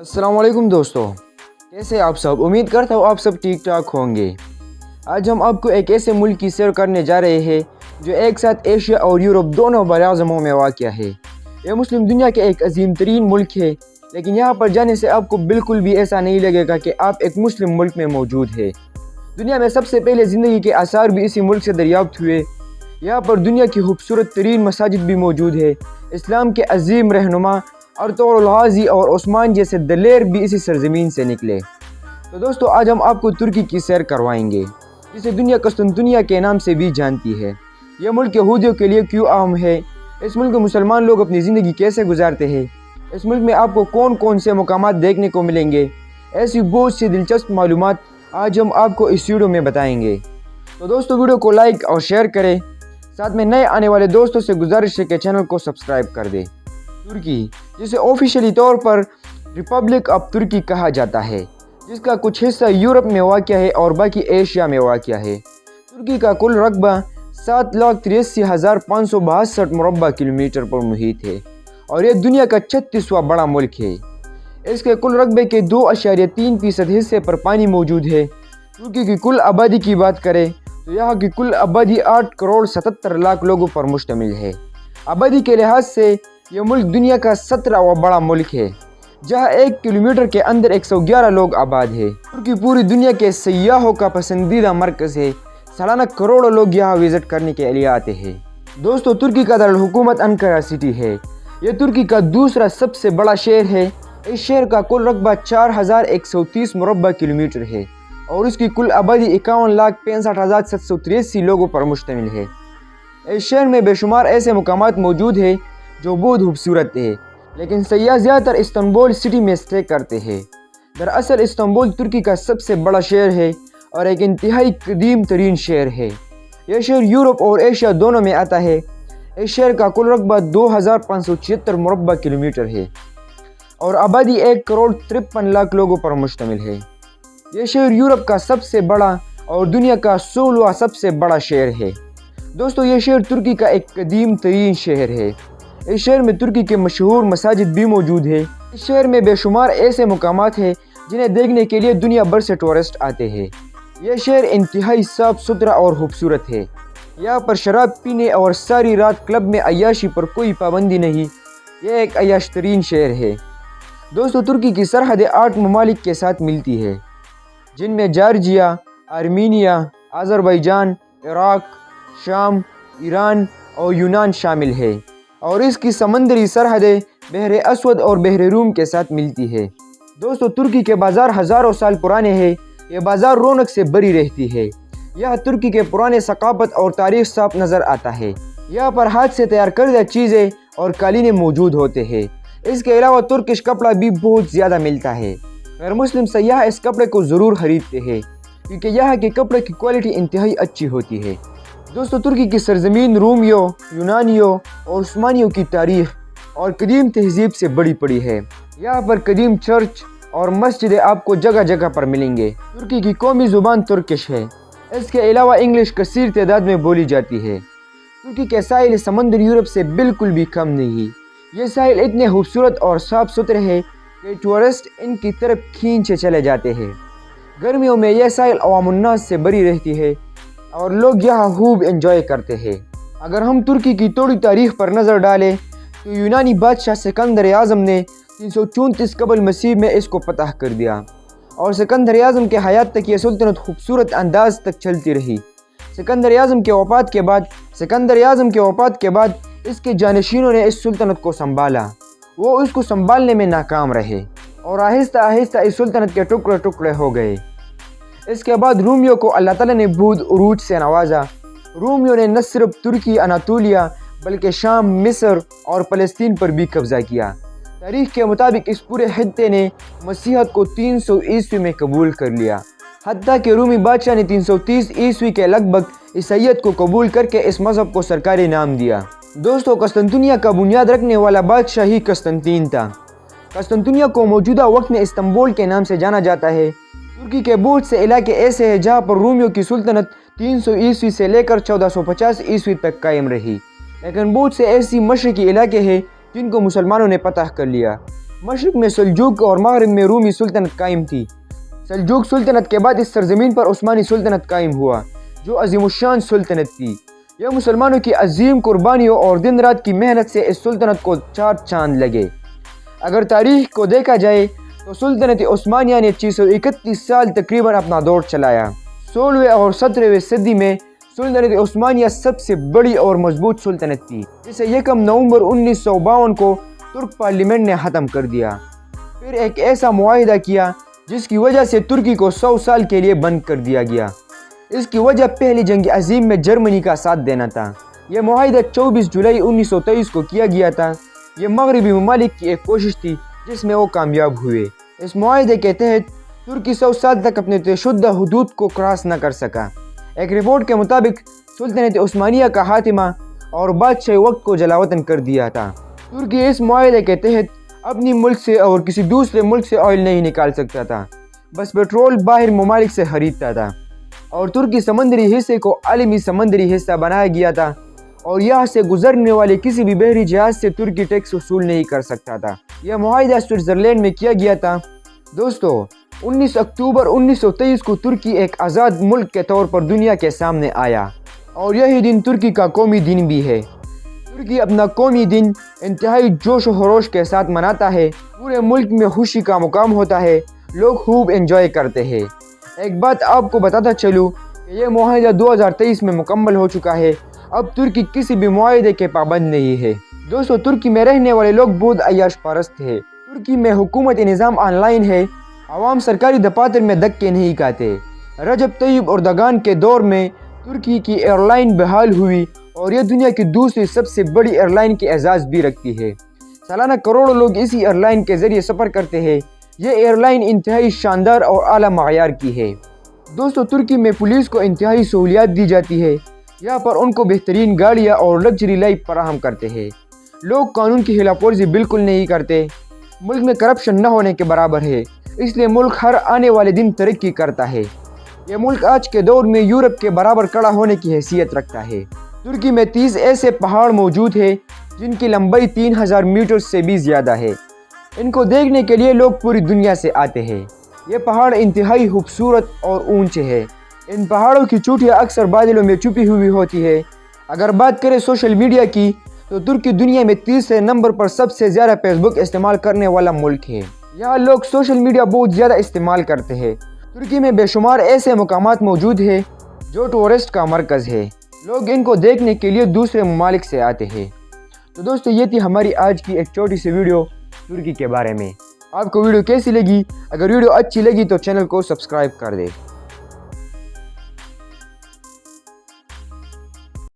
अस्सलाम वालेकुम दोस्तों, कैसे आप सब। उम्मीद करता हूँ आप सब ठीक ठाक होंगे। आज हम आपको एक ऐसे मुल्क की सैर करने जा रहे हैं जो एक साथ एशिया और यूरोप दोनों बराज़मों में वाक़ है। यह मुस्लिम दुनिया के एक अजीम तरीन मुल्क है, लेकिन यहाँ पर जाने से आपको बिल्कुल भी ऐसा नहीं लगेगा कि आप एक मुस्लिम मुल्क में मौजूद है। दुनिया में सबसे पहले ज़िंदगी के आसार भी इसी मुल्क से दरियाफ्त हुए। यहाँ पर दुनिया की खूबसूरत तरीन मसाजिद भी मौजूद है। इस्लाम के अजीम रहनुमा अर्तुग़रुल गाज़ी और उस्मान जैसे दलेर भी इसी सरज़मीन से निकले। तो दोस्तों, आज हम आपको तुर्की की सैर करवाएंगे, जिसे दुनिया कस्तुनतुनिया के नाम से भी जानती है। यह मुल्क यहूदियों के लिए क्यों अहम है, इस मुल्क में मुसलमान लोग अपनी ज़िंदगी कैसे गुजारते हैं, इस मुल्क में आपको कौन कौन से मकामात देखने को मिलेंगे, ऐसी बहुत सी दिलचस्प मालूमात आज हम आपको इस वीडियो में बताएंगे। तो दोस्तों, वीडियो को लाइक और शेयर करें। साथ में नए आने वाले दोस्तों से गुजारिश है कि चैनल को सब्सक्राइब कर दें। तुर्की, जिसे ऑफिशियली तौर पर रिपब्लिक ऑफ तुर्की कहा जाता है, जिसका कुछ हिस्सा यूरोप में वाक़ है और बाकी एशिया में वाक़ है। तुर्की का कुल रकबा 7,83,562 मुरब्बा किलोमीटर पर मुहित है और यह दुनिया का 36वां बड़ा मुल्क है। इसके कुल रकबे के 2.3% हिस्से पर पानी मौजूद है। तुर्की की कुल आबादी की बात करें तो यहाँ की कुल आबादी 8,77,00,000 लोगों पर मुश्तमिल है। आबादी के लिहाज से यह मुल्क दुनिया का 17वां बड़ा मुल्क है, जहाँ 1 किलोमीटर के अंदर 111 लोग आबाद है। तुर्की पूरी दुनिया के सयाहों का पसंदीदा मरकज़ है। सालाना करोड़ों लोग यहाँ विज़िट करने के लिए आते हैं। दोस्तों, तुर्की का दारुल हुकूमत अंकारा सिटी है। यह तुर्की का दूसरा सबसे बड़ा शहर है। इस शहर का कुल रकबा 4,130 मुरब्बा किलोमीटर है और उसकी कुल आबादी 51,65,783 लोगों पर मुश्तमिल है। इस शहर में बेशुमार ऐसे मकामात मौजूद हैं जो बहुत खूबसूरत है, लेकिन सयाह ज़्यादातर इस्तांबुल सिटी में स्टे करते हैं। दरअसल इस्तांबुल तुर्की का सबसे बड़ा शहर है और एक इंतहाई कदीम तरीन शहर है। यह शहर यूरोप और एशिया दोनों में आता है। इस शहर का कुल रकबा 2,576 मुरब्बा किलोमीटर है और आबादी 1,53,00,000 लोगों पर मुश्तमिल है। यह शहर यूरोप का सबसे बड़ा और दुनिया का 16वां सबसे बड़ा शहर है। दोस्तों, यह शहर तुर्की का एक कदीम तरीन शहर है। इस शहर में तुर्की के मशहूर मसाजिद भी मौजूद है। इस शहर में बेशुमार ऐसे मकामात हैं जिन्हें देखने के लिए दुनिया भर से टूरिस्ट आते हैं। यह शहर इंतहाई साफ सुथरा और खूबसूरत है। यहाँ पर शराब पीने और सारी रात क्लब में अय्याशी पर कोई पाबंदी नहीं। यह एक अय्याश तरीन शहर है। दोस्तों, तुर्की की सरहदें 8 ममालिक के साथ मिलती है, जिनमें जॉर्जिया, आर्मीनिया, अज़रबैजान, इराक, शाम, ईरान और यूनान शामिल है और इसकी समंदरी सरहदें बहरे असवद और बहरे रूम के साथ मिलती है। दोस्तों, तुर्की के बाज़ार हज़ारों साल पुराने हैं। ये बाज़ार रौनक से भरी रहती है। यह तुर्की के पुराने सकाफत और तारीख साफ नज़र आता है। यहाँ पर हाथ से तैयार करदा चीज़ें और कालीने मौजूद होते हैं। इसके अलावा तुर्किश कपड़ा भी बहुत ज़्यादा मिलता है। गैर मुस्लिम सयाह इस कपड़े को ज़रूर खरीदते हैं क्योंकि यहाँ के कपड़े की क्वालिटी इंतहाई अच्छी होती है। दोस्तों, तुर्की की सरजमीन रूमियों, यूनानियों और उस्मानियों की तारीख और कदीम तहजीब से बड़ी पड़ी है। यहाँ पर कदीम चर्च और मस्जिदें आपको जगह जगह पर मिलेंगे। तुर्की की कौमी ज़ुबान तुर्किश है। इसके अलावा इंग्लिश कसीर तादाद में बोली जाती है। तुर्की के साहिल समंदर यूरोप से बिल्कुल भी कम नहीं। ये साहिल इतने खूबसूरत और साफ़ सुथरे हैं कि टूरिस्ट इनकी तरफ खींचे चले जाते हैं। गर्मियों में यह साहिल अवामुन्नास से भरी रहती है और लोग यहाँ खूब एंजॉय करते हैं। अगर हम तुर्की की थोड़ी तारीख पर नज़र डालें तो यूनानी बादशाह सिकंदर आज़म ने 334 कबल मसीह में इसको फतह कर दिया और सिकंदर आज़म के हयात तक ये सुल्तनत खूबसूरत अंदाज तक चलती रही। सिकंदर आज़म के वफ़ात के बाद इसके जानशीनों ने इस सुल्तनत को संभाला। वो उसको संभालने में नाकाम रहे और आहिस्ता आहिस्ता इस सुल्तनत के टुकड़े टुकड़े हो गए। इसके बाद रूमियों को अल्लाह ताला ने बहुत उरूज से नवाजा। रूमियों ने न सिर्फ तुर्की अनातोलिया बल्कि शाम, मिस्र और फ़लस्तीन पर भी कब्ज़ा किया। तारीख़ के मुताबिक इस पूरे खित्ते ने मसीहत को 300 ईस्वी में कबूल कर लिया। हत्ता कि रूमी बादशाह ने 330 ईस्वी के लगभग ईसाईयत को कबूल करके इस मज़हब को सरकारी नाम दिया। दोस्तों, कस्तुनतुनिया का बुनियाद रखने वाला बादशाह ही कस्तंतीन था। कस्तुनतुनिया को मौजूदा वक्त में इस्तांबुल के नाम से जाना जाता है। तुर्की के बहुत से इलाके ऐसे हैं जहाँ पर रूमियों की सुल्तनत 300 ईस्वी से लेकर 1450 ईस्वी तक कायम रही, लेकिन बहुत से ऐसी मशरकी इलाके हैं जिनको मुसलमानों ने फतह कर लिया। मशरक़ में सल्जूक और मग़रिब में रूमी सुल्तनत कायम थी। सल्जूक सुल्तनत के बाद इस सरज़मीन पर उस्मानी सुल्तनत कायम हुआ, जो अज़ीमुश्शान सुल्तनत थी। यह मुसलमानों की अजीम कुर्बानियों और दिन रात की मेहनत से इस सुल्तनत को 4 चांद लगे। अगर तारीख़ को देखा जाए तो सुल्तनत उस्मानिया ने 631 साल तकरीबन अपना दौर चलाया। 16वीं और 17वीं सदी में सुल्तनत उस्मानिया सबसे बड़ी और मजबूत सुल्तनत थी, जिसे 1 नवंबर 1952 को तुर्क पार्लियामेंट ने ख़त्म कर दिया। फिर एक ऐसा मुआहिदा किया जिसकी वजह से तुर्की को 100 साल के लिए बंद कर दिया गया। इसकी वजह पहली जंग अजीम में जर्मनी का साथ देना था। यह मुआहिदा 24 जुलाई 1923 को किया गया था। यह मगरबी ममालिक की एक कोशिश थी जिसमें वो कामयाब हुए। इस मुआहिदे के तहत तुर्की 100 साल तक अपने तयशुदा हुदूद को क्रॉस न कर सका। एक रिपोर्ट के मुताबिक सुल्तनत उस्मानिया का खात्मा और बादशाह वक्त को जलावतन कर दिया था। तुर्की इस मुआहिदे के तहत अपनी मुल्क से और किसी दूसरे मुल्क से ऑयल नहीं निकाल सकता था, बस पेट्रोल बाहर ममालिक से खरीदता था। और तुर्की समंदरी हिस्से को आलमी समंदरी हिस्सा बनाया गया था और यहाँ से गुजरने वाले किसी भी बहरी जहाज से तुर्की टैक्स वसूल नहीं कर सकता था। यह मुआहिदा स्विट्ज़रलैंड में किया गया था। दोस्तों, 19 अक्टूबर 1923 को तुर्की एक आज़ाद मुल्क के तौर पर दुनिया के सामने आया और यही दिन तुर्की का कौमी दिन भी है। तुर्की अपना कौमी दिन इंतहाई जोश व खरोश के साथ मनाता है। पूरे मुल्क में खुशी का मुकाम होता है, लोग खूब एंजॉय करते हैं। एक बात आपको बताता चलूँ कि यह मुआहिदा 2023 में मुकम्मल हो चुका है। अब तुर्की किसी भी मुआहिदे के पाबंद नहीं है। दोस्तों, तुर्की में रहने वाले लोग बहुत अय्याश परस्त है। तुर्की में हुकूमती निज़ाम ऑनलाइन है। आवाम सरकारी दफातर में धक्के नहीं खाते। रजब तय्यब एर्दोगान के दौर में तुर्की की एयरलाइन बहाल हुई और यह दुनिया की दूसरी सबसे बड़ी एयरलाइन के एजाज़ भी रखती है। सालाना करोड़ों लोग इसी एयरलाइन के ज़रिए सफ़र करते हैं। यह एयरलाइन इंतहाई शानदार और आला मयार की है। दोस्तों, तुर्की में पुलिस को इंतहाई सहूलियात दी जाती है। यहाँ पर उनको बेहतरीन गाड़ियाँ और लग्जरी लाइफ फराहम करते हैं। लोग कानून की खिलाफ वर्जी बिल्कुल नहीं करते। मुल्क में करप्शन न होने के बराबर है, इसलिए मुल्क हर आने वाले दिन तरक्की करता है। यह मुल्क आज के दौर में यूरोप के बराबर खड़ा होने की हैसियत रखता है। तुर्की में 30 ऐसे पहाड़ मौजूद हैं जिनकी लंबाई 3000 मीटर से भी ज़्यादा है। इनको देखने के लिए लोग पूरी दुनिया से आते हैं। ये पहाड़ इंतहाई खूबसूरत और ऊंचे हैं। इन पहाड़ों की चोटियाँ अक्सर बादलों में छुपी हुई होती है। अगर बात करें सोशल मीडिया की तो तुर्की दुनिया में 30 नंबर पर सबसे ज़्यादा फेसबुक इस्तेमाल करने वाला मुल्क है। यहाँ लोग सोशल मीडिया बहुत ज़्यादा इस्तेमाल करते हैं। तुर्की में बेशुमार ऐसे मकामात मौजूद हैं जो टूरिस्ट का मरकज़ है। लोग इनको देखने के लिए दूसरे ममालिक से आते हैं। तो दोस्तों, ये थी हमारी आज की एक छोटी सी वीडियो तुर्की के बारे में। आपको वीडियो कैसी लगी? अगर वीडियो अच्छी लगी तो चैनल को सब्सक्राइब कर दें।